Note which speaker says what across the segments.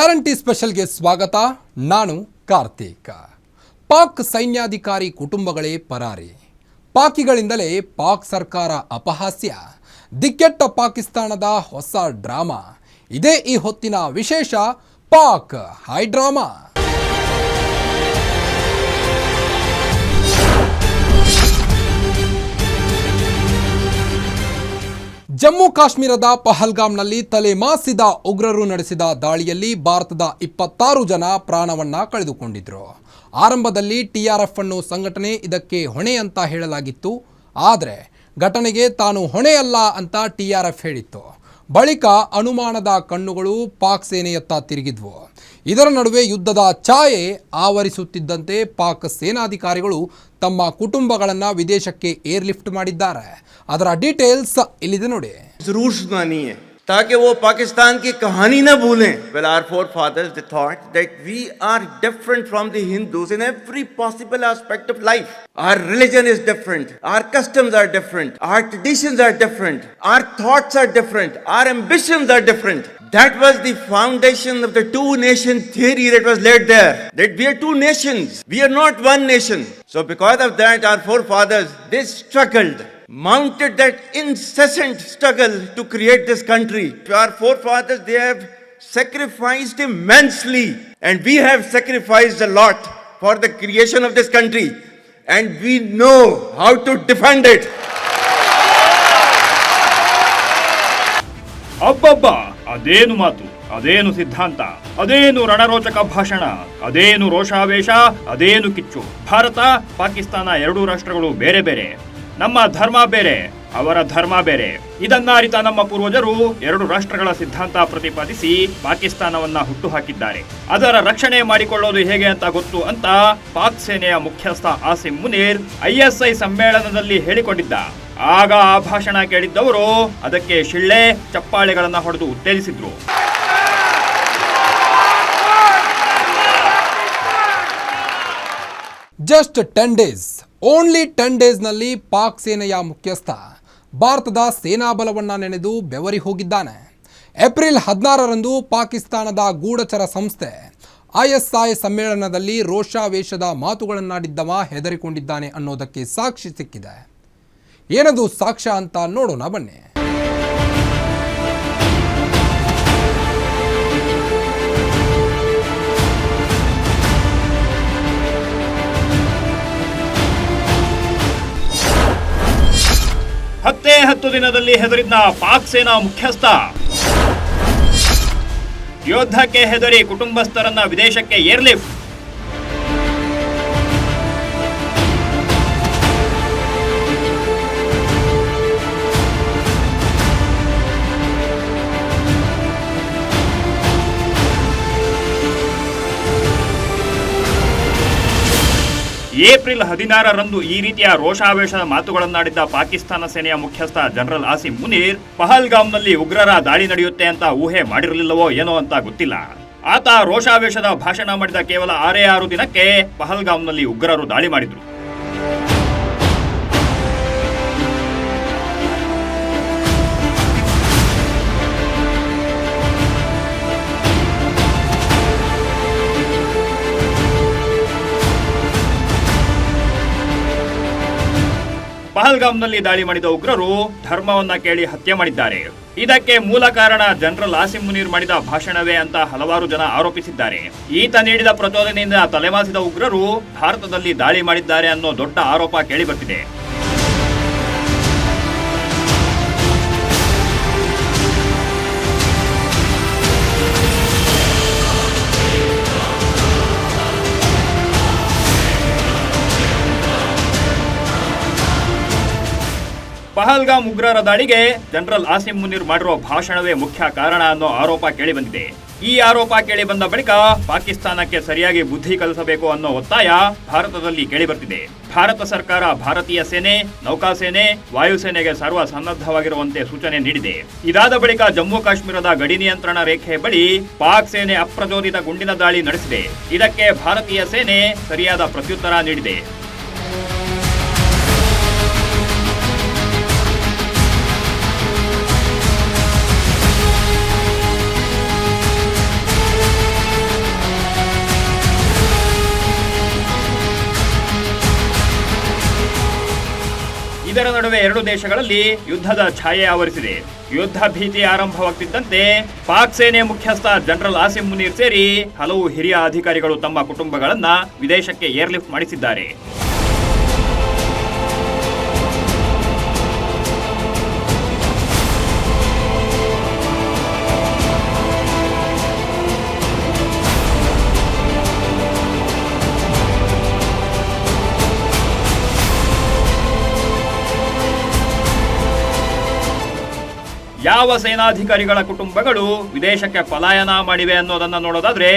Speaker 1: Guarantee ಸ್ಪೆಷಲ್ಗೆ ಸ್ವಾಗತ. ನಾನು ಕಾರ್ತಿಕ್. ಪಾಕ್ ಸೈನ್ಯಾಧಿಕಾರಿ ಕುಟುಂಬಗಳೇ ಪರಾರಿ. ಪಾಕಿಗಳಿಂದಲೇ ಪಾಕ್ ಸರ್ಕಾರ ಅಪಹಾಸ್ಯ. ದಿಕ್ಕೆಟ್ಟ ಪಾಕಿಸ್ತಾನದ ಹೊಸ ಡ್ರಾಮಾ. ಇದೇ ಈ ಹೊತ್ತಿನ ವಿಶೇಷ ಪಾಕ್ ಹೈ ಡ್ರಾಮಾ. ಜಮ್ಮು ಕಾಶ್ಮೀರದ ಪಹಲ್ಗಾಮ್ನಲ್ಲಿ ತಲೆಮಾಸಿದ ಉಗ್ರರು ನಡೆಸಿದ ದಾಳಿಯಲ್ಲಿ ಭಾರತದ 26 ಜನ ಪ್ರಾಣವನ್ನ ಕಳೆದುಕೊಂಡಿದ್ರು. ಆರಂಭದಲ್ಲಿ TRF ಅನ್ನು ಸಂಘಟನೆ ಇದಕ್ಕೆ ಹೊಣೆ ಅಂತ ಹೇಳಲಾಗಿತ್ತು. ಆದರೆ ಘಟನೆಗೆ ತಾನು ಹೊಣೆಯಲ್ಲ ಅಂತ TRF ಹೇಳಿತ್ತು. ಬಳಿಕ ಅನುಮಾನದ ಕಣ್ಣುಗಳು ಪಾಕ್ ಸೇನೆಯತ್ತ ತಿರುಗಿದ್ವು. ಇದರ ನಡುವೆ ಯುದ್ಧದ ಛಾಯೆ ಆವರಿಸುತ್ತಿದ್ದಂತೆ ಪಾಕ್ ಸೇನಾಧಿಕಾರಿಗಳು ತಮ್ಮ ಕುಟುಂಬಗಳನ್ನು ವಿದೇಶಕ್ಕೆ ಏರ್ಲಿಫ್ಟ್ ಮಾಡಿದ್ದಾರೆ. ಅದರ ಡೀಟೇಲ್ಸ್ ಇಲ್ಲಿದೆ ನೋಡಿ.
Speaker 2: ताकि वो पाकिस्तान की कहानी ना भूलें. Well, our forefathers they thought that we are different from the Hindus in every possible aspect of life. Our religion is different, our customs are different, our traditions are different, our thoughts are different, our ambitions are different. That was the foundation of the two nation theory that was laid there. That we are two nations, we are not one nation. So because of that, our forefathers, they struggled, mounted that incessant struggle to create this country. Our forefathers, they have sacrificed immensely, and we have sacrificed a lot for the creation of this country, and we know how to defend it.
Speaker 3: ಅಬ್ಬಬ್ಬಾ, ಅದೇನು ಮಾತು, ಅದೇನು ಸಿದ್ಧಾಂತ, ಅದೇನು ರಣರೋಚಕ ಭಾಷಣ, ಅದೇನು ರೋಷಾವೇಶ, ಅದೇನು ಕಿಚ್ಚು. ಭಾರತ ಪಾಕಿಸ್ತಾನ ಎರಡೂ ರಾಷ್ಟ್ರಗಳು ಬೇರೆ ಬೇರೆ. ನಮ್ಮ ಧರ್ಮ ಬೇರೆ, ಅವರ ಧರ್ಮ ಬೇರೆ. ಇದನ್ನ ಅರಿತ ನಮ್ಮ ಪೂರ್ವಜರು ಎರಡು ರಾಷ್ಟ್ರಗಳ ಸಿದ್ಧಾಂತ ಪ್ರತಿಪಾದಿಸಿ ಪಾಕಿಸ್ತಾನವನ್ನ ಹುಟ್ಟುಹಾಕಿದ್ದಾರೆ. ಅದರ ರಕ್ಷಣೆ ಮಾಡಿಕೊಳ್ಳೋದು ಹೇಗೆ ಅಂತ ಗೊತ್ತು ಅಂತ ಪಾಕ್ ಸೇನೆಯ ಮುಖ್ಯಸ್ಥ ಆಸಿಮ್ ಮುನೀರ್ ISI ಸಮ್ಮೇಳನದಲ್ಲಿ ಹೇಳಿಕೊಂಡಿದ್ದ. ಆಗ ಆ ಭಾಷಣ ಕೇಳಿದ್ದವರು ಅದಕ್ಕೆ ಶಿಳ್ಳೆ ಚಪ್ಪಾಳೆಗಳನ್ನ ಹೊಡೆದು ಉತ್ತೇಜಿಸಿದ್ರು.
Speaker 1: ಜಸ್ಟ್ 10 ಡೇಸ್, ಓನ್ಲಿ 10 ಡೇಸ್ನಲ್ಲಿ ಪಾಕ್ ಸೇನೆಯ ಮುಖ್ಯಸ್ಥ ಭಾರತದ ಸೇನಾಬಲವನ್ನು ನೆನೆದು ಬೆವರಿ ಹೋಗಿದ್ದಾನೆ. ಏಪ್ರಿಲ್ 16ರಂದು ಪಾಕಿಸ್ತಾನದ ಗೂಢಚರ ಸಂಸ್ಥೆ ISI ಸಮ್ಮೇಳನದಲ್ಲಿ ರೋಷಾವೇಶದ ಮಾತುಗಳನ್ನಾಡಿದ್ದವ ಹೆದರಿಕೊಂಡಿದ್ದಾನೆ ಅನ್ನೋದಕ್ಕೆ ಸಾಕ್ಷಿ ಸಿಕ್ಕಿದೆ. ಏನದು ಸಾಕ್ಷ್ಯ ಅಂತ ನೋಡೋಣ ಬನ್ನಿ.
Speaker 3: ಹತ್ತೇ 10 ದಿನದಲ್ಲಿ ಹೆದರಿದ್ನ ಪಾಕ್ ಸೇನಾ ಮುಖ್ಯಸ್ಥ. ಯೋಧಕ್ಕೆ ಹೆದರಿ ಕುಟುಂಬಸ್ಥರನ್ನ ವಿದೇಶಕ್ಕೆ ಏರ್ಲಿಫ್ಟ್. ಏಪ್ರಿಲ್ 16ರಂದು ಈ ರೀತಿಯ ರೋಷಾವೇಶದ ಮಾತುಗಳನ್ನಾಡಿದ್ದ ಪಾಕಿಸ್ತಾನ ಸೇನೆಯ ಮುಖ್ಯಸ್ಥ ಜನರಲ್ ಆಸಿಮ್ ಮುನೀರ್ ಪಹಲ್ಗಾಮ್ನಲ್ಲಿ ಉಗ್ರರ ದಾಳಿ ನಡೆಯುತ್ತೆ ಅಂತ ಊಹೆ ಮಾಡಿರಲಿಲ್ಲವೋ ಏನೋ ಅಂತ ಗೊತ್ತಿಲ್ಲ. ಆತ ರೋಷಾವೇಶದ ಭಾಷಣ ಮಾಡಿದ ಕೇವಲ 6 ದಿನಕ್ಕೆ ಪಹಲ್ಗಾಮ್ನಲ್ಲಿ ಉಗ್ರರು ದಾಳಿ ಮಾಡಿದ್ರು. ಪಹಲ್ಗಾಮ್ನಲ್ಲಿ ದಾಳಿ ಮಾಡಿದ ಉಗ್ರರು ಧರ್ಮವನ್ನ ಕೇಳಿ ಹತ್ಯೆ ಮಾಡಿದ್ದಾರೆ. ಇದಕ್ಕೆ ಮೂಲ ಕಾರಣ ಜನರಲ್ ಆಸಿಮ್ ಮುನೀರ್ ಮಾಡಿದ ಭಾಷಣವೇ ಅಂತ ಹಲವಾರು ಜನ ಆರೋಪಿಸಿದ್ದಾರೆ. ಈತ ನೀಡಿದ ಪ್ರಚೋದನೆಯಿಂದ ತಲೆಮಾಸಿದ ಉಗ್ರರು ಭಾರತದಲ್ಲಿ ದಾಳಿ ಮಾಡಿದ್ದಾರೆ ಅನ್ನೋ ದೊಡ್ಡ ಆರೋಪ ಕೇಳಿಬರ್ತಿದೆ. ಪಹಲ್ಗಾಮ್ ಉಗ್ರರ ದಾಳಿಗೆ ಜನರಲ್ ಆಸಿಮ್ ಮುನೀರ್ ಮಾಡಿರುವ ಭಾಷಣವೇ ಮುಖ್ಯ ಕಾರಣ ಅನ್ನೋ ಆರೋಪ ಕೇಳಿಬಂದಿದೆ. ಈ ಆರೋಪ ಕೇಳಿ ಬಂದ ಬಳಿಕ ಪಾಕಿಸ್ತಾನಕ್ಕೆ ಸರಿಯಾಗಿ ಬುದ್ಧಿ ಕಲಿಸಬೇಕು ಅನ್ನೋ ಒತ್ತಾಯ ಭಾರತದಲ್ಲಿ ಕೇಳಿಬರ್ತಿದೆ. ಭಾರತ ಸರ್ಕಾರ ಭಾರತೀಯ ಸೇನೆ, ನೌಕಾಸೇನೆ, ವಾಯುಸೇನೆಗೆ ಸರ್ವ ಸನ್ನದ್ಧವಾಗಿರುವಂತೆ ಸೂಚನೆ ನೀಡಿದೆ. ಇದಾದ ಬಳಿಕ ಜಮ್ಮು ಕಾಶ್ಮೀರದ ಗಡಿ ನಿಯಂತ್ರಣ ರೇಖೆ ಬಳಿ ಪಾಕ್ ಸೇನೆ ಅಪ್ರಚೋದಿತ ಗುಂಡಿನ ದಾಳಿ ನಡೆಸಿದೆ. ಇದಕ್ಕೆ ಭಾರತೀಯ ಸೇನೆ ಸರಿಯಾದ ಪ್ರತ್ಯುತ್ತರ ನೀಡಿದೆ. ಇದರ ನಡುವೆ ಎರಡು ದೇಶಗಳಲ್ಲಿ ಯುದ್ಧದ ಛಾಯೆ ಆವರಿಸಿದೆ. ಯುದ್ಧ ಭೀತಿ ಆರಂಭವಾಗ್ತಿದ್ದಂತೆ ಪಾಕ್ ಸೇನೆ ಮುಖ್ಯಸ್ಥ ಜನರಲ್ ಆಸಿಮ್ ಮುನೀರ್ ಸೇರಿ ಹಲವು ಹಿರಿಯ ಅಧಿಕಾರಿಗಳು ತಮ್ಮ ಕುಟುಂಬಗಳನ್ನ ವಿದೇಶಕ್ಕೆ ಏರ್ಲಿಫ್ಟ್ ಮಾಡಿಸಿದ್ದಾರೆ. ಯಾವ ಸೇನಾಧಿಕಾರಿಗಳ ಕುಟುಂಬಗಳು ವಿದೇಶಕ್ಕೆ ಪಲಾಯನ ಮಾಡಿವೆ ಅನ್ನೋದನ್ನ ನೋಡೋದಾದ್ರೆ,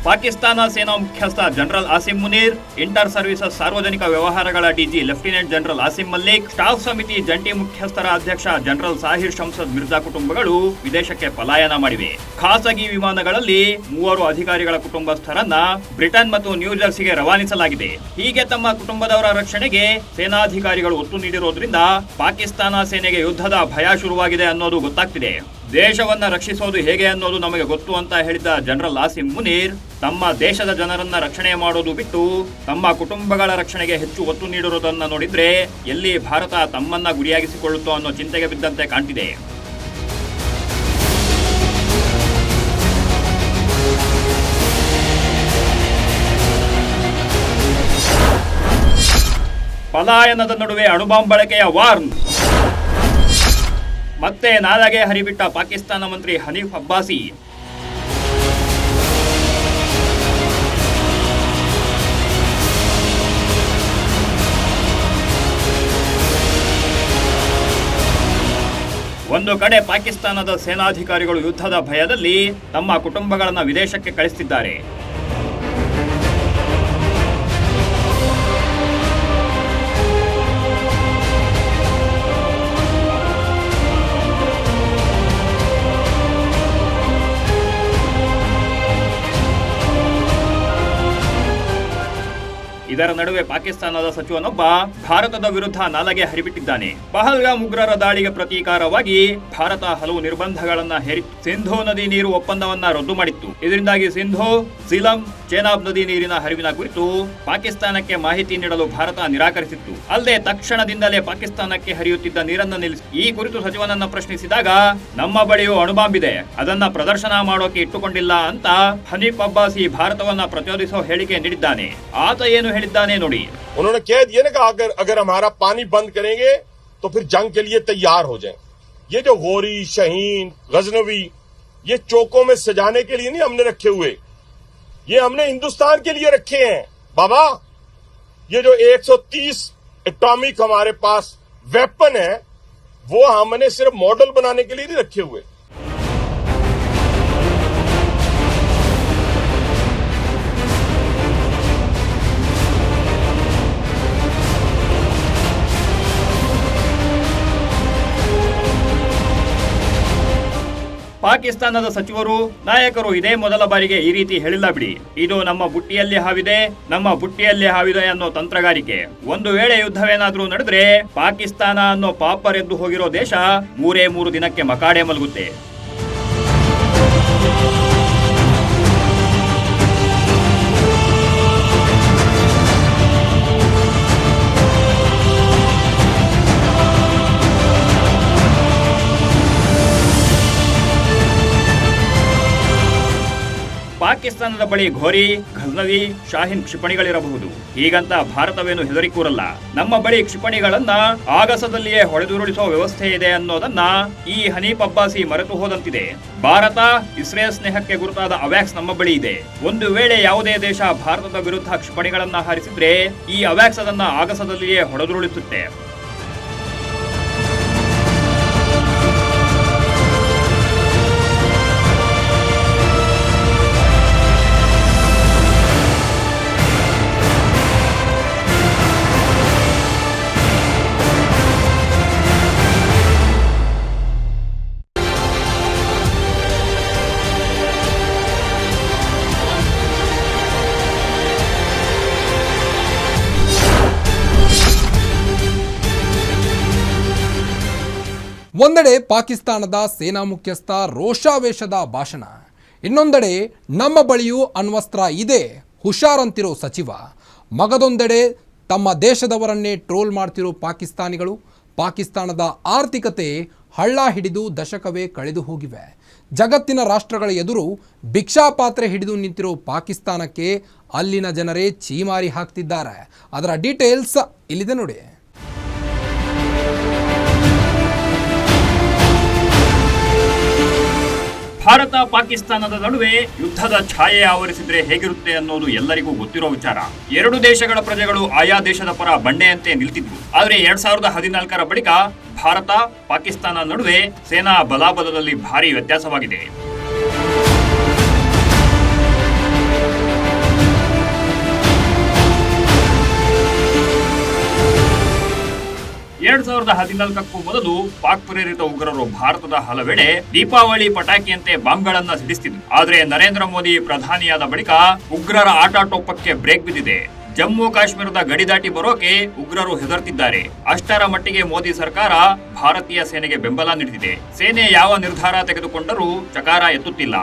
Speaker 3: ಪಾಕಿಸ್ತಾನ ಸೇನಾ ಮುಖ್ಯಸ್ಥ general Asim Munir, inter services ಸಾರ್ವಜನಿಕ ವ್ಯವಹಾರಗಳ DG lieutenant general Asim Malik, staff ಸಮಿತಿ ಜಂಟಿ ಮುಖ್ಯಸ್ಥರ ಅಧ್ಯಕ್ಷ ಜನರಲ್ ಸಾಹಿರ್ ಶಂಸದ್ ಮಿರ್ಜಾ ಕುಟುಂಬಗಳು ವಿದೇಶಕ್ಕೆ ಪಲಾಯನ ಮಾಡಿವೆ. ಖಾಸಗಿ ವಿಮಾನಗಳಲ್ಲಿ 3 ಅಧಿಕಾರಿಗಳ ಕುಟುಂಬಸ್ಥರನ್ನ ಬ್ರಿಟನ್ ಮತ್ತು ನ್ಯೂಜರ್ಸಿಗೆ ರವಾನಿಸಲಾಗಿದೆ. ಹೀಗೆ ತಮ್ಮ ಕುಟುಂಬದವರ ರಕ್ಷಣೆಗೆ ಸೇನಾಧಿಕಾರಿಗಳು ಒತ್ತು ನೀಡಿರೋದ್ರಿಂದ ಪಾಕಿಸ್ತಾನ ಸೇನೆಗೆ ಯುದ್ಧದ ಭಯ ಶುರುವಾಗಿದೆ ಅನ್ನೋದು ಗೊತ್ತಾಗ್ತಿದೆ. ದೇಶವನ್ನ ರಕ್ಷಿಸೋದು ಹೇಗೆ ಅನ್ನೋದು ನಮಗೆ ಗೊತ್ತು ಅಂತ ಹೇಳಿದ್ದ ಜನರಲ್ ಆಸಿಮ್ ಮುನೀರ್ ತಮ್ಮ ದೇಶದ ಜನರನ್ನ ರಕ್ಷಣೆ ಮಾಡೋದು ಬಿಟ್ಟು ತಮ್ಮ ಕುಟುಂಬಗಳ ರಕ್ಷಣೆಗೆ ಹೆಚ್ಚು ಒತ್ತು ನೀಡಿರುವುದನ್ನು ನೋಡಿದ್ರೆ ಎಲ್ಲಿ ಭಾರತ ತಮ್ಮನ್ನ ಗುರಿಯಾಗಿಸಿಕೊಳ್ಳುತ್ತೋ ಅನ್ನೋ ಚಿಂತೆಗೆ ಬಿದ್ದಂತೆ ಕಾಣ್ತಿದೆ. ಪಲಾಯನದ ನಡುವೆ ಅಣುಬಾಂಬ್ ಬಳಕೆಯ ವಾರ್ನ್. ಮತ್ತೆ ನಾಲಗೆ ಹರಿಬಿಟ್ಟ ಪಾಕಿಸ್ತಾನ ಮಂತ್ರಿ ಹನೀಫ್ ಅಬ್ಬಾಸಿ. ಒಂದು ಕಡೆ ಪಾಕಿಸ್ತಾನದ ಸೇನಾಧಿಕಾರಿಗಳು ಯುದ್ಧದ ಭಯದಲ್ಲಿ ತಮ್ಮ ಕುಟುಂಬಗಳನ್ನು ವಿದೇಶಕ್ಕೆ ಕಳಿಸುತ್ತಿದ್ದಾರೆ. ಇದರ ನಡುವೆ ಪಾಕಿಸ್ತಾನದ ಸಚಿವನೊಬ್ಬ ಭಾರತದ ವಿರುದ್ಧ ನಾಲಗೆ ಹರಿಬಿಟ್ಟಿದ್ದಾನೆ. ಪಹಲ್ಗಾಮ್ ಉಗ್ರರ ದಾಳಿಗೆ ಪ್ರತೀಕಾರವಾಗಿ ಭಾರತ ಹಲವು ನಿರ್ಬಂಧಗಳನ್ನ ಹೇರಿತ್ತು. ಸಿಂಧೂ ನದಿ ನೀರು ಒಪ್ಪಂದವನ್ನ ರದ್ದು ಮಾಡಿತ್ತು. ಇದರಿಂದಾಗಿ ಸಿಂಧೂ, ಝೀಲಂ, ಚೇನಾಬ್ ನದಿ ನೀರಿನ ಹರಿವಿನ ಕುರಿತು ಪಾಕಿಸ್ತಾನಕ್ಕೆ ಮಾಹಿತಿ ನೀಡಲು ಭಾರತ ನಿರಾಕರಿಸಿತ್ತು. ಅಲ್ಲದೆ ತಕ್ಷಣದಿಂದಲೇ ಪಾಕಿಸ್ತಾನಕ್ಕೆ ಹರಿಯುತ್ತಿದ್ದ ನೀರನ್ನು ನಿಲ್ಲಿಸಿ ಈ ಕುರಿತು ಸಚಿವನನ್ನ ಪ್ರಶ್ನಿಸಿದಾಗ ನಮ್ಮ ಬಳಿಯೂ ಅಣುಬಾಂಬ್ ಇದೆ, ಅದನ್ನ ಪ್ರದರ್ಶನ ಮಾಡೋಕೆ ಇಟ್ಟುಕೊಂಡಿಲ್ಲ ಅಂತ ಹನೀಫ್ ಅಬ್ಬಾಸಿ ಭಾರತವನ್ನ ಪ್ರಚೋದಿಸೋ ಹೇಳಿಕೆ ನೀಡಿದ್ದಾನೆ. ಆತ ಏನು ಹೇಳಿದ್ದಾನೆ ನೋಡಿ.
Speaker 4: उन्होंने कह दिया ना कि अगर हमारा पानी बंद करेंगे तो फिर जंग के लिए तैयार हो जाएं। ये जो गोरी, शहीन, गजनवी, ये चौकों में सजाने के लिए नहीं हमने रखे हुए, ये हमने हिंदुस्तान के लिए रखे हैं बाबा। ये जो 130 एटॉमिक हमारे पास वेपन है वो हमने सिर्फ मॉडल बनाने के लिए नहीं रखे हुए।
Speaker 3: ಪಾಕಿಸ್ತಾನದ ಸಚಿವರು, ನಾಯಕರು ಇದೇ ಮೊದಲ ಬಾರಿಗೆ ಈ ರೀತಿ ಹೇಳಿಲ್ಲ ಬಿಡಿ. ಇದು ನಮ್ಮ ಬುಟ್ಟಿಯಲ್ಲಿ ಹಾವಿದೆ ಅನ್ನೋ ತಂತ್ರಗಾರಿಕೆ. ಒಂದು ವೇಳೆ ಯುದ್ಧವೇನಾದ್ರೂ ನಡೆದ್ರೆ ಪಾಕಿಸ್ತಾನ ಅನ್ನೋ ಪಾಪರೆದ್ದು ಹೋಗಿರೋ ದೇಶ 3 ದಿನಕ್ಕೆ ಮಕಾಡೆ ಮಲಗುತ್ತೆ. ಪಾಕಿಸ್ತಾನದ ಬಳಿ ಘೋರಿ, ಘಜ್ನವಿ, ಶಾಹಿನ್ ಕ್ಷಿಪಣಿಗಳಿರಬಹುದು. ಹೀಗಂತ ಭಾರತವೇನು ಹೆದರಿ ಕೂರಲ್ಲ. ನಮ್ಮ ಬಳಿ ಕ್ಷಿಪಣಿಗಳನ್ನ ಆಗಸದಲ್ಲಿಯೇ ಹೊಡೆದುರುಳಿಸುವ ವ್ಯವಸ್ಥೆ ಇದೆ ಅನ್ನೋದನ್ನ ಈ ಹನೀಫ್ ಅಬ್ಬಾಸಿ ಮರೆತು ಹೋದಂತಿದೆ. ಭಾರತ, ಇಸ್ರೇಲ್ ಸ್ನೇಹಕ್ಕೆ ಗುರುತಾದ ಅವ್ಯಾಕ್ಸ್ ನಮ್ಮ ಬಳಿ ಇದೆ. ಒಂದು ವೇಳೆ ಯಾವುದೇ ದೇಶ ಭಾರತದ ವಿರುದ್ಧ ಕ್ಷಿಪಣಿಗಳನ್ನ ಹಾರಿಸಿದ್ರೆ ಈ ಅವ್ಯಾಕ್ಸ್ ಅದನ್ನ ಆಗಸದಲ್ಲಿಯೇ ಹೊಡೆದುರುಳಿಸುತ್ತೆ.
Speaker 1: ಒಂದೆಡೆ ಪಾಕಿಸ್ತಾನದ ಸೇನಾ ಮುಖ್ಯಸ್ಥ ರೋಷಾವೇಶದ ಭಾಷಣ, ಇನ್ನೊಂದೆಡೆ ನಮ್ಮ ಬಳಿಯೂ ಅಣ್ವಸ್ತ್ರ ಇದೆ ಹುಷಾರಂತಿರೋ ಸಚಿವ. ಮಗದೊಂದೆಡೆ ತಮ್ಮ ದೇಶದವರನ್ನೇ ಟ್ರೋಲ್ ಮಾಡ್ತಿರೋ ಪಾಕಿಸ್ತಾನಿಗಳು ಪಾಕಿಸ್ತಾನದ ಆರ್ಥಿಕತೆ ಹಳ್ಳ ಹಿಡಿದು ದಶಕವೇ ಕಳೆದು ಹೋಗಿವೆ. ಜಗತ್ತಿನ ರಾಷ್ಟ್ರಗಳ ಎದುರು ಭಿಕ್ಷಾಪಾತ್ರೆ ಹಿಡಿದು ನಿಂತಿರೋ ಪಾಕಿಸ್ತಾನಕ್ಕೆ ಅಲ್ಲಿನ ಜನರೇ ಚೀಮಾರಿ ಹಾಕ್ತಿದ್ದಾರೆ. ಅದರ ಡೀಟೇಲ್ಸ್ ಇಲ್ಲಿದೆ ನೋಡಿ.
Speaker 3: ಭಾರತ ಪಾಕಿಸ್ತಾನದ ನಡುವೆ ಯುದ್ಧದ ಛಾಯೆ ಆವರಿಸಿದ್ರೆ ಹೇಗಿರುತ್ತೆ ಅನ್ನೋದು ಎಲ್ಲರಿಗೂ ಗೊತ್ತಿರೋ ವಿಚಾರ. ಎರಡು ದೇಶಗಳ ಪ್ರಜೆಗಳು ಆಯಾ ದೇಶದ ಪರ ಬಂಡೆಯಂತೆ ನಿಲ್ತಿದ್ರು. ಆದರೆ 2014ರ ಬಳಿಕ ಭಾರತ ಪಾಕಿಸ್ತಾನ ನಡುವೆ ಸೇನಾ ಬಲಾಬಲದಲ್ಲಿ ಭಾರಿ ವ್ಯತ್ಯಾಸವಾಗಿದೆ. ಎರಡ್ 2014ಕ್ಕೂ ಮೊದಲು ಪಾಕ್ ಪ್ರೇರಿತ ಉಗ್ರರು ಭಾರತದ ಹಲವೆಡೆ ದೀಪಾವಳಿ ಪಟಾಕಿಯಂತೆ ಬಾಂಬ್ಗಳನ್ನ ಸಿಡಿಸುತ್ತಿದ್ರು. ಆದ್ರೆ ನರೇಂದ್ರ ಮೋದಿ ಪ್ರಧಾನಿಯಾದ ಬಳಿಕ ಉಗ್ರರ ಆಟಾಟೋಪಕ್ಕೆ ಬ್ರೇಕ್ ಬಿದ್ದಿದೆ. ಜಮ್ಮು ಕಾಶ್ಮೀರದ ಗಡಿ ದಾಟಿ ಬರೋಕೆ ಉಗ್ರರು ಹೆದರ್ತಿದ್ದಾರೆ. ಅಷ್ಟರ ಮಟ್ಟಿಗೆ ಮೋದಿ ಸರ್ಕಾರ ಭಾರತೀಯ ಸೇನೆಗೆ ಬೆಂಬಲ ನೀಡುತ್ತಿದೆ. ಸೇನೆ ಯಾವ ನಿರ್ಧಾರ ತೆಗೆದುಕೊಂಡರೂ ಚಕಾರ ಎತ್ತುತ್ತಿಲ್ಲ.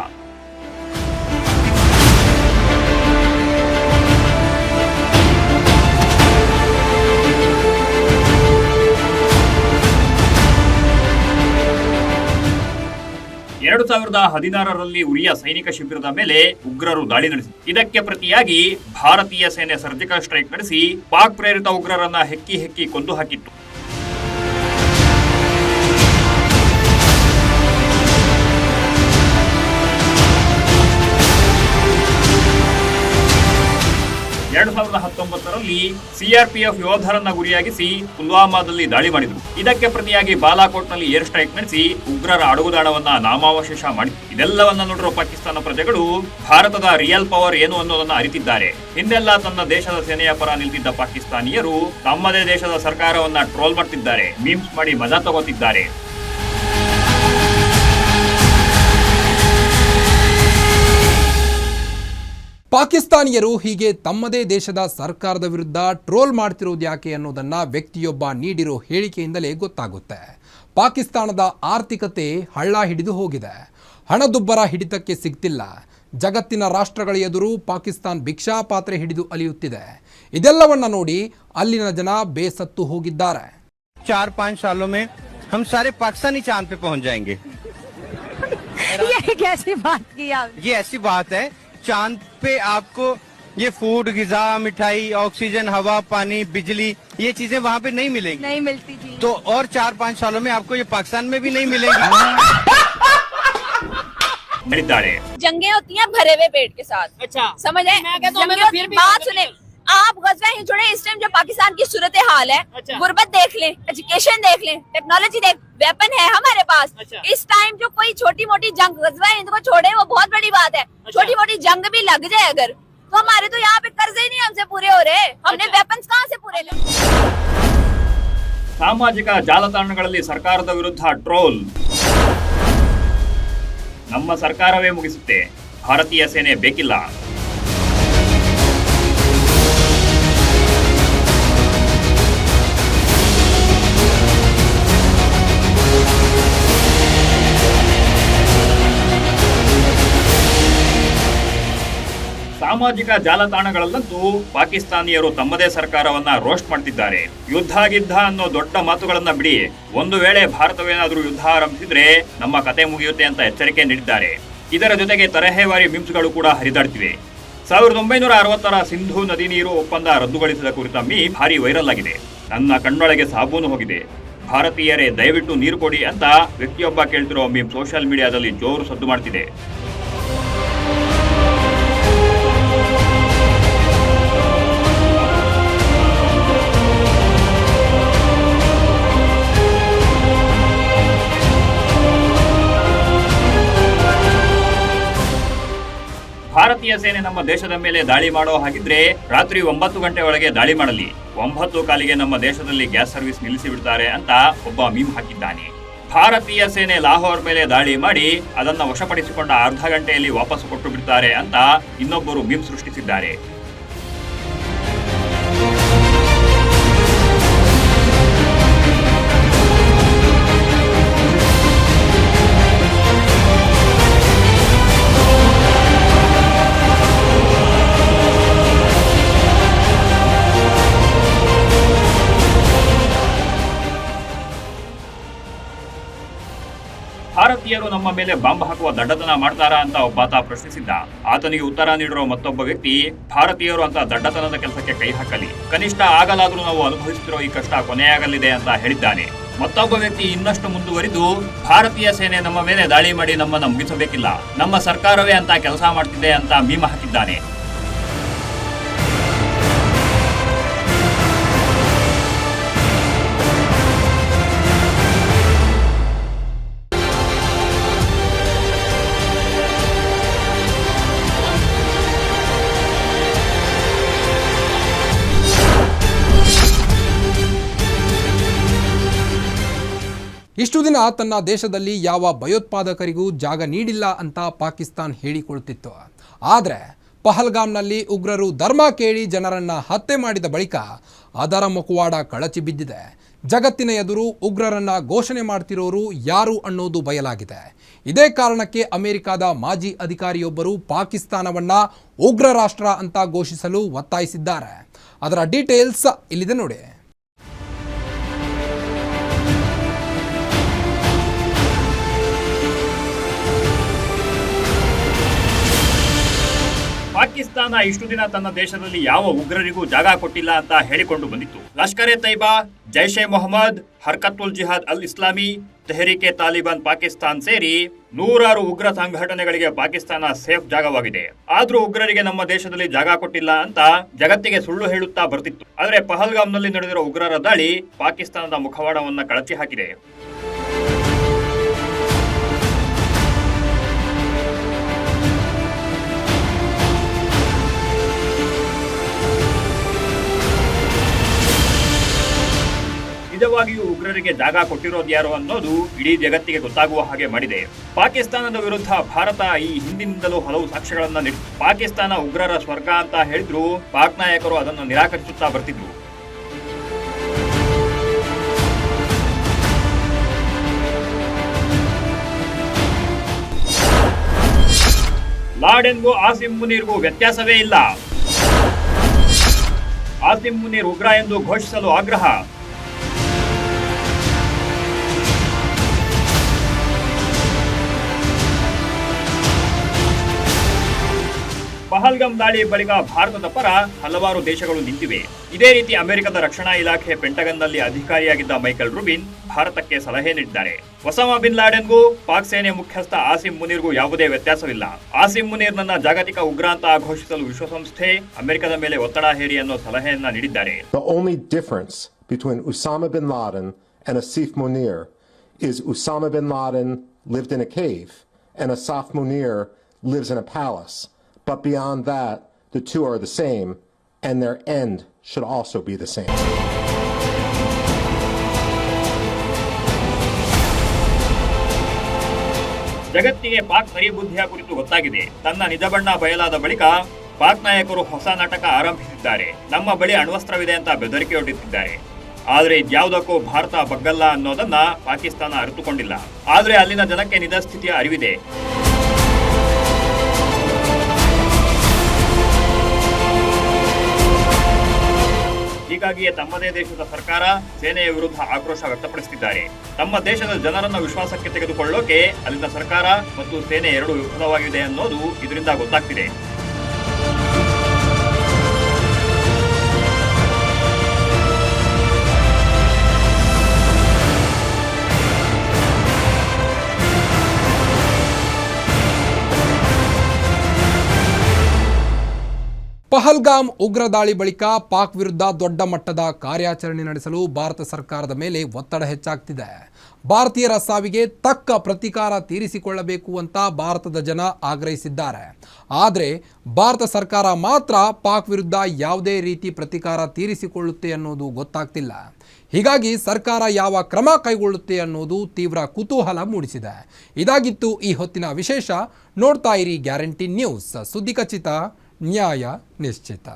Speaker 3: ಎರಡು 2016ರಲ್ಲಿ ಉರಿಯ ಸೈನಿಕ ಶಿಬಿರದ ಮೇಲೆ ಉಗ್ರರು ದಾಳಿ ನಡೆಸಿದರು. ಇದಕ್ಕೆ ಪ್ರತಿಯಾಗಿ ಭಾರತೀಯ ಸೇನೆ ಸರ್ಜಿಕಲ್ ಸ್ಟ್ರೈಕ್ ನಡೆಸಿ ಪಾಕ್ ಪ್ರೇರಿತ ಉಗ್ರರನ್ನ ಹೆಕ್ಕಿ ಕೊಂದು ಹಾಕಿತ್ತು. ಎರಡು 2019ರಲ್ಲಿ ಸಿಆರ್ಪಿಎಫ್ ಯೋಧರನ್ನ ಗುರಿಯಾಗಿಸಿ ಪುಲ್ವಾಮಾದಲ್ಲಿ ದಾಳಿ ಮಾಡಿದ್ರು. ಇದಕ್ಕೆ ಪ್ರತಿಯಾಗಿ ಬಾಲಾಕೋಟ್ನಲ್ಲಿ ಏರ್ ಸ್ಟ್ರೈಕ್ ನಡೆಸಿ ಉಗ್ರರ ಅಡಗುದಾಣವನ್ನ ನಾಮಾವಶೇಷ ಮಾಡಿದ್ರು. ಇದೆಲ್ಲವನ್ನ ನೋಡಿರೋ ಪಾಕಿಸ್ತಾನ ಪ್ರಜೆಗಳು ಭಾರತದ ರಿಯಲ್ ಪವರ್ ಏನು ಅನ್ನೋದನ್ನ ಅರಿತಿದ್ದಾರೆ. ಹಿಂದೆಲ್ಲ ತನ್ನ ದೇಶದ ಸೇನೆಯ ಪರ ನಿಲ್ತಿದ್ದ ಪಾಕಿಸ್ತಾನಿಯರು ತಮ್ಮದೇ ದೇಶದ ಸರ್ಕಾರವನ್ನ ಟ್ರೋಲ್ ಮಾಡ್ತಿದ್ದಾರೆ, ಮೀಮ್ಸ್ ಮಾಡಿ ಮಜಾ ತಗೋತಿದ್ದಾರೆ.
Speaker 1: ಪಾಕಿಸ್ತಾನಿಯರು ಹೀಗೆ ತಮ್ಮದೇ ದೇಶದ ಸರ್ಕಾರದ ವಿರುದ್ಧ ಟ್ರೋಲ್ ಮಾಡ್ತಿರೋದು ಯಾಕೆ ಅನ್ನೋದನ್ನ ವ್ಯಕ್ತಿಯೊಬ್ಬ ನೀಡಿರೋ ಹೇಳಿಕೆಯಿಂದಲೇ ಗೊತ್ತಾಗುತ್ತೆ. ಪಾಕಿಸ್ತಾನದ ಆರ್ಥಿಕತೆ ಹಳ್ಳ ಹಿಡಿದು ಹೋಗಿದೆ. ಹಣದುಬ್ಬರ ಹಿಡಿತಕ್ಕೆ ಸಿಗ್ತಿಲ್ಲ. ಜಗತ್ತಿನ ರಾಷ್ಟ್ರಗಳ ಎದುರು ಪಾಕಿಸ್ತಾನ ಭಿಕ್ಷಾಪಾತ್ರೆ ಹಿಡಿದು ಅಲಿಯುತ್ತಿದೆ. ಇದೆಲ್ಲವನ್ನ ನೋಡಿ ಅಲ್ಲಿನ ಜನ ಬೇಸತ್ತು ಹೋಗಿದ್ದಾರೆ.
Speaker 5: 4-5 सालों में हम सारे पाकिस्तानी चांद पे पहुंच जाएंगे।
Speaker 6: ये कैसी बात की आप?
Speaker 5: ये ऐसी बात है, चांद पे आपको ये फूड, गिजा, मिठाई, ऑक्सीजन, हवा, पानी, बिजली, ये चीजें वहाँ पे नहीं मिलेंगी।
Speaker 6: नहीं मिलती जी।
Speaker 5: तो और 4-5 सालों में आपको ये पाकिस्तान में भी नहीं मिलेंगी।
Speaker 6: जंगें होती हैं भरे हुए पेट के साथ।
Speaker 7: अच्छा,
Speaker 6: समझ आए? जंगें
Speaker 7: फिर भी
Speaker 6: बात सुने, आप गजवा ही छोड़े। इस टाइम जो पाकिस्तान की सूरत हाल है,
Speaker 7: अच्छा।
Speaker 6: गुर्बत देख लें, एजुकेशन देख लें, टेक्नोलॉजी देख, वेपन है हमारे पास।
Speaker 7: अच्छा।
Speaker 6: इस टाइम जो कोई छोटी मोटी जंग गजवा हिंद को छोड़े वो बहुत बड़ी बात है।
Speaker 7: अच्छा।
Speaker 6: छोटी मोटी जंग भी लग जाए अगर, तो हमारे तो यहाँ पे कर्जे ही नहीं हमसे पूरे हो रहे। हमने
Speaker 7: अच्छा।
Speaker 6: वेपन्स कहाँ से पूरे ले?
Speaker 3: ಸಾಮಾಜಿಕ ಜಾಲತಾಣಗಳಲ್ಲಿ ಸರ್ಕಾರದ ವಿರುದ್ಧ ಟ್ರೋಲ್. ನಮ್ಮ ಸರ್ಕಾರವೇ ಮುಗಿಸುತ್ತೆ, ಭಾರತೀಯ ಸೇನೆ ಬೇಕಿಲ್ಲ. ಸಾಮಾಜಿಕ ಜಾಲತಾಣಗಳಲ್ಲಂತೂ ಪಾಕಿಸ್ತಾನಿಯರು ತಮ್ಮದೇ ಸರ್ಕಾರವನ್ನ ರೋಸ್ಟ್ ಮಾಡ್ತಿದ್ದಾರೆ. ಯುದ್ಧ ಅನ್ನೋ ದೊಡ್ಡ ಮಾತುಗಳನ್ನ ಬಿಡಿ, ಒಂದು ವೇಳೆ ಭಾರತವೇನಾದ್ರೂ ಯುದ್ಧ ಆರಂಭಿಸಿದ್ರೆ ನಮ್ಮ ಕತೆ ಮುಗಿಯುತ್ತೆ ಅಂತ ಎಚ್ಚರಿಕೆ ನೀಡಿದ್ದಾರೆ. ಇದರ ಜೊತೆಗೆ ತರಹೇವಾರಿ ಮಿಮ್ಸ್ಗಳು ಕೂಡ ಹರಿದಾಡ್ತಿವೆ. 1960ರ ಸಿಂಧೂ ನದಿ ನೀರು ಒಪ್ಪಂದ ರದ್ದುಗೊಳಿಸಿದ ಕುರಿತ ಮೀಮ್ ಭಾರಿ ವೈರಲ್ ಆಗಿದೆ. ನನ್ನ ಕಣ್ಣೊಳಗೆ ಸಾಬೂನು ಹೋಗಿದೆ, ಭಾರತೀಯರೇ ದಯವಿಟ್ಟು ನೀರು ಕೊಡಿ ಅಂತ ವ್ಯಕ್ತಿಯೊಬ್ಬ ಕೇಳ್ತಿರೋ ಮೀಮ್ ಸೋಷಿಯಲ್ ಮೀಡಿಯಾದಲ್ಲಿ ಜೋರು ಸದ್ದು ಮಾಡ್ತಿದೆ. ಭಾರತೀಯ ಸೇನೆ ನಮ್ಮ ದೇಶದ ಮೇಲೆ ದಾಳಿ ಮಾಡೋ ಹಾಗಿದ್ರೆ ರಾತ್ರಿ 9 ಗಂಟೆ ಒಳಗೆ ದಾಳಿ ಮಾಡಲಿ, 9 ಕಾಲಿಗೆ ನಮ್ಮ ದೇಶದಲ್ಲಿ ಗ್ಯಾಸ್ ಸರ್ವಿಸ್ ನಿಲ್ಲಿಸಿ ಬಿಡ್ತಾರೆ ಅಂತ ಒಬ್ಬ ಮೀಮ್ ಹಾಕಿದ್ದಾನೆ. ಭಾರತೀಯ ಸೇನೆ ಲಾಹೋರ್ ಮೇಲೆ ದಾಳಿ ಮಾಡಿ ಅದನ್ನ ವಶಪಡಿಸಿಕೊಂಡ ಅರ್ಧ ಗಂಟೆಯಲ್ಲಿ ವಾಪಸ್ ಕೊಟ್ಟು ಬಿಡ್ತಾರೆ ಅಂತ ಇನ್ನೊಬ್ಬರು ಮೀಮ್ ಸೃಷ್ಟಿಸಿದ್ದಾರೆ. ಭಾರತೀಯರು ನಮ್ಮ ಮೇಲೆ ಬಾಂಬ್ ಹಾಕುವ ದಡ್ಡತನ ಮಾಡ್ತಾರಾ ಅಂತ ಒಬ್ಬಾತ ಪ್ರಶ್ನಿಸಿದ್ದ. ಆತನಿಗೆ ಉತ್ತರ ನೀಡಿರುವ ಮತ್ತೊಬ್ಬ ವ್ಯಕ್ತಿ, ಭಾರತೀಯರು ಅಂತ ದಡ್ಡತನದ ಕೆಲಸಕ್ಕೆ ಕೈ ಹಾಕಲಿ, ಕನಿಷ್ಠ ಆಗಲಾದ್ರೂ ನಾವು ಅನುಭವಿಸುತ್ತಿರೋ ಈ ಕಷ್ಟ ಕೊನೆಯಾಗಲಿದೆ ಅಂತ ಹೇಳಿದ್ದಾನೆ. ಮತ್ತೊಬ್ಬ ವ್ಯಕ್ತಿ ಇನ್ನಷ್ಟು ಮುಂದುವರಿದು, ಭಾರತೀಯ ಸೇನೆ ನಮ್ಮ ಮೇಲೆ ದಾಳಿ ಮಾಡಿ ನಮ್ಮನ್ನು ಮುಗಿಸಬೇಕಿಲ್ಲ, ನಮ್ಮ ಸರ್ಕಾರವೇ ಅಂತ ಕೆಲಸ ಮಾಡ್ತಿದೆ ಅಂತ ಮೀಮ ಹಾಕಿದ್ದಾನೆ.
Speaker 1: ಇಷ್ಟು ದಿನ ತನ್ನ ದೇಶದಲ್ಲಿ ಯಾವ ಭಯೋತ್ಪಾದಕರಿಗೂ ಜಾಗ ನೀಡಿಲ್ಲ ಅಂತ ಪಾಕಿಸ್ತಾನ್ ಹೇಳಿಕೊಳ್ಳುತ್ತಿತ್ತು. ಆದರೆ ಪಹಲ್ಗಾಮ್ನಲ್ಲಿ ಉಗ್ರರು ಧರ್ಮ ಕೇಳಿ ಜನರನ್ನು ಹತ್ಯೆ ಮಾಡಿದ ಬಳಿಕ ಅದರ ಮುಖವಾಡ ಕಳಚಿ ಬಿದ್ದಿದೆ. ಜಗತ್ತಿನ ಎದುರು ಉಗ್ರರನ್ನು ಘೋಷಣೆ ಮಾಡ್ತಿರೋರು ಯಾರು ಅನ್ನೋದು ಬಯಲಾಗಿದೆ. ಇದೇ ಕಾರಣಕ್ಕೆ ಅಮೆರಿಕದ ಮಾಜಿ ಅಧಿಕಾರಿಯೊಬ್ಬರು ಪಾಕಿಸ್ತಾನವನ್ನು ಉಗ್ರ ರಾಷ್ಟ್ರ ಅಂತ ಘೋಷಿಸಲು ಒತ್ತಾಯಿಸಿದ್ದಾರೆ. ಅದರ ಡೀಟೇಲ್ಸ್ ಇಲ್ಲಿದೆ ನೋಡಿ.
Speaker 3: ಪಾಕಿಸ್ತಾನ ಇಷ್ಟು ದಿನ ತನ್ನ ದೇಶದಲ್ಲಿ ಯಾವ ಉಗ್ರರಿಗೂ ಜಾಗ ಕೊಟ್ಟಿಲ್ಲ ಅಂತ ಹೇಳಿಕೊಂಡು ಬಂದಿತ್ತು. ಲಷ್ಕರ್ ಎ ತೈಬಾ, ಜೈಷ್ ಎ ಮೊಹಮ್ಮದ್, ಹರ್ಕತ್ ಉಲ್ ಜಿಹಾದ್ ಅಲ್ ಇಸ್ಲಾಮಿ, ತೆಹರೀಕ್ ಎ ತಾಲಿಬಾನ್ ಪಾಕಿಸ್ತಾನ್ ಸೇರಿ ನೂರಾರು ಉಗ್ರ ಸಂಘಟನೆಗಳಿಗೆ ಪಾಕಿಸ್ತಾನ ಸೇಫ್ ಜಾಗವಾಗಿದೆ. ಆದ್ರೂ ಉಗ್ರರಿಗೆ ನಮ್ಮ ದೇಶದಲ್ಲಿ ಜಾಗ ಕೊಟ್ಟಿಲ್ಲ ಅಂತ ಜಗತ್ತಿಗೆ ಸುಳ್ಳು ಹೇಳುತ್ತಾ ಬರ್ತಿತ್ತು. ಆದರೆ ಪಹಲ್ಗಾಮ್ನಲ್ಲಿ ನಡೆದಿರೋ ಉಗ್ರರ ದಾಳಿ ಪಾಕಿಸ್ತಾನದ ಮುಖವಾಡವನ್ನ ಕಳಚಿ ಹಾಕಿದೆ. ನಿಜವಾಗಿಯೂ ಉಗ್ರರಿಗೆ ಜಾಗ ಕೊಟ್ಟಿರೋದು ಯಾರು ಅನ್ನೋದು ಇಡೀ ಜಗತ್ತಿಗೆ ಗೊತ್ತಾಗುವ ಹಾಗೆ ಮಾಡಿದೆ. ಪಾಕಿಸ್ತಾನದ ವಿರುದ್ಧ ಭಾರತ ಈ ಹಿಂದಿನಿಂದಲೂ ಹಲವು ಸಾಕ್ಷ್ಯಗಳನ್ನ ನೀಡಿತು. ಪಾಕಿಸ್ತಾನ ಉಗ್ರರ ಸ್ವರ್ಗ ಅಂತ ಹೇಳಿದ್ರು ಪಾಕ್ ನಾಯಕರು ಅದನ್ನು ನಿರಾಕರಿಸುತ್ತಾ ಬರ್ತಿದ್ರು. ಲಾಡೆನ್ಗೂ ಆಸಿಮ್ ಮುನೀರ್ಗೂ ವ್ಯತ್ಯಾಸವೇ ಇಲ್ಲ. ಆಸಿಮ್ ಮುನೀರ್ ಉಗ್ರ ಎಂದು ಘೋಷಿಸಲು ಆಗ್ರಹ. ಪಹಲ್ಗಾಮ್ ದಾಳಿ ಬಳಿಕ ಭಾರತದ ಪರ ಹಲವಾರು ದೇಶಗಳು ನಿಂತಿವೆ. ಇದೇ ರೀತಿ ಅಮೆರಿಕದ ರಕ್ಷಣಾ ಇಲಾಖೆ ಪೆಂಟಗನ್ನಲ್ಲಿ ಅಧಿಕಾರಿಯಾಗಿದ್ದ ಮೈಕೆಲ್ ರುಬಿನ್ ಭಾರತಕ್ಕೆ ಸಲಹೆ ನೀಡಿದ್ದಾರೆ. ಒಸಾಮಾ ಬಿನ್ ಲಾಡೆನ್ಗೂ ಪಾಕ್ ಸೇನೆ ಮುಖ್ಯಸ್ಥ ಆಸಿಮ್ ಮುನೀರ್ಗೂ ಯಾವುದೇ ವ್ಯತ್ಯಾಸವಿಲ್ಲ. ಆಸಿಮ್ ಮುನೀರ್ನನ್ನ ಜಾಗತಿಕ ಉಗ್ರ ಅಂತ ಘೋಷಿಸಲು ವಿಶ್ವಸಂಸ್ಥೆ ಅಮೆರಿಕದ ಮೇಲೆ ಒತ್ತಡ ಹೇರಿ ಅನ್ನೋ ಸಲಹೆಯನ್ನ ನೀಡಿದ್ದಾರೆ.
Speaker 7: The only difference between Osama bin Laden and Asif Munir is Osama bin Laden lived in a cave and Asif Munir lives in a palace. But beyond that, the two are the same, and their end should also be the same.
Speaker 3: ಜಗತ್ತಿಗೆ ಪಾಕ್ ನರಿಬುದ್ಧಿಯ ಕುರಿತು ಗೊತ್ತಾಗಿದೆ. ತನ್ನ ನಿಜ ಬಣ್ಣ ಬಯಲಾದ ಬಳಿಕ ಪಾಕ್ ನಾಯಕರು ಹೊಸ ನಾಟಕ ಆರಂಭಿಸಿದ್ದಾರೆ. ನಮ್ಮ ಬಳಿ ಅಣ್ವಸ್ತ್ರವಿದೆ ಅಂತ ಬೆದರಿಕೆ ಒಡ್ಡುತ್ತಿದ್ದಾರೆ. ಆದರೆ ಇದ್ಯಾವುದಕ್ಕೂ ಭಾರತ ಬಗ್ಗಲ್ಲ ಅನ್ನೋದನ್ನ ಪಾಕಿಸ್ತಾನ ಅರಿತುಕೊಂಡಿಲ್ಲ. ಆದರೆ ಅಲ್ಲಿನ ಜನಕ್ಕೆ ನಿಜ ಸ್ಥಿತಿಯ ಅರಿವಿದೆ. ಹೀಗಾಗಿಯೇ ತಮ್ಮದೇ ದೇಶದ ಸರ್ಕಾರ ಸೇನೆಯ ವಿರುದ್ಧ ಆಕ್ರೋಶ ವ್ಯಕ್ತಪಡಿಸುತ್ತಿದ್ದಾರೆ. ತಮ್ಮ ದೇಶದ ಜನರನ್ನ ವಿಶ್ವಾಸಕ್ಕೆ ತೆಗೆದುಕೊಳ್ಳೋಕೆ ಅಲ್ಲಿನ ಸರ್ಕಾರ ಮತ್ತು ಸೇನೆ ಎರಡೂ ವಿಫಲವಾಗಿದೆ ಅನ್ನೋದು ಇದರಿಂದ ಗೊತ್ತಾಗ್ತಿದೆ.
Speaker 1: ಪಹಲ್ಗಾಮ್ ಉಗ್ರ ದಾಳಿ ಬಳಿಕ ಪಾಕ್ ವಿರುದ್ಧ ದೊಡ್ಡ ಮಟ್ಟದ ಕಾರ್ಯಾಚರಣೆ ನಡೆಸಲು ಭಾರತ ಸರ್ಕಾರದ ಮೇಲೆ ಒತ್ತಡ ಹೆಚ್ಚಾಗ್ತಿದೆ. ಭಾರತೀಯರ ಸಾವಿಗೆ ತಕ್ಕ ಪ್ರತೀಕಾರ ತೀರಿಸಿಕೊಳ್ಳಬೇಕು ಅಂತ ಭಾರತದ ಜನ ಆಗ್ರಹಿಸಿದ್ದಾರೆ. ಆದರೆ ಭಾರತ ಸರ್ಕಾರ ಮಾತ್ರ ಪಾಕ್ ವಿರುದ್ಧ ಯಾವುದೇ ರೀತಿ ಪ್ರತೀಕಾರ ತೀರಿಸಿಕೊಳ್ಳುತ್ತೆ ಅನ್ನೋದು ಗೊತ್ತಾಗ್ತಿಲ್ಲ. ಹೀಗಾಗಿ ಸರ್ಕಾರ ಯಾವ ಕ್ರಮ ಕೈಗೊಳ್ಳುತ್ತೆ ಅನ್ನೋದು ತೀವ್ರ ಕುತೂಹಲ ಮೂಡಿಸಿದೆ. ಇದಾಗಿತ್ತು ಈ ಹೊತ್ತಿನ ವಿಶೇಷ. ನೋಡ್ತಾ ಇರಿ ಗ್ಯಾರಂಟಿ ನ್ಯೂಸ್. ಸುದ್ದಿ ಖಚಿತ, ನ್ಯಾಯ ನಿಶ್ಚಿತ.